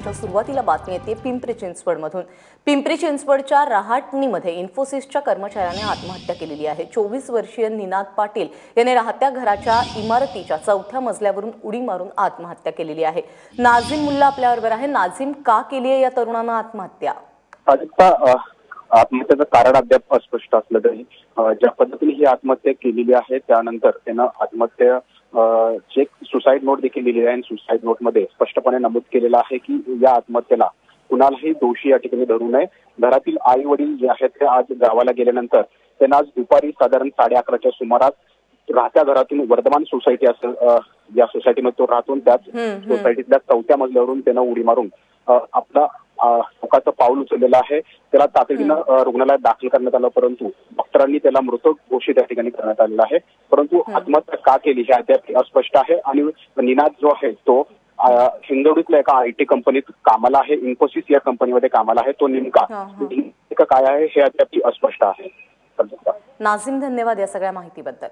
इथं सुरुवातीला बातमी येते पिंपरी चिंचवडमधून। पिंपरी चिंचवडच्या रहाटणीमध्ये इन्फोसिसच्या कर्मचाऱ्याने आत्महत्या केलेली आहे। 24 वर्षीय निनाद पाटील याने राहत्या घराच्या इमारतीच्या 4थ्या मजल्यावरून उडी मारून आत्महत्या केलेली आहे। नाझीम मुल्ला आपल्याबरोबर आहे। नाझीम, का केली आहे या तरुणानं आत्महत्या? आत्महत्येचं कारण अद्याप अस्पष्ट असलं तरी ज्या पद्धतीने ही आत्महत्या केलेली आहे त्यानंतर त्यानं आत्महत्या चेक सुसाईड नोट देखील लिहिलेली आहे आणि सुसाईड नोटमध्ये स्पष्टपणे नमूद केलेलं आहे की या आत्महत्येला कुणालाही दोषी या ठिकाणी धरू नये। घरातील आई वडील जे आहेत ते आज गावाला गेल्यानंतर त्यांना आज दुपारी साधारण 11:30च्या सुमारास राहत्या घरातून वर्धमान सोसायटी असेल या सोसायटीमध्ये तो राहतून त्याच सोसायटीतल्या 4थ्या मजल्यावरून त्यानं उडी मारून आपला धोकाचं पाऊल उचललेलं आहे। त्याला तातडीनं रुग्णालयात दाखल करण्यात आलं, परंतु डॉक्टरांनी त्याला मृत घोषित या ठिकाणी करण्यात आलेला आहे। परंतु आत्महत्या का केली हे अद्याप अस्पष्ट आहे। आणि निनाद जो आहे तो हिंदोडीतल्या एका IT कंपनीत कामाला आहे, इन्फोसिस या कंपनीमध्ये कामाला आहे। तो नेमका काय आहे हे अद्याप अस्पष्ट आहे। नाझीम, धन्यवाद या सगळ्या माहितीबद्दल।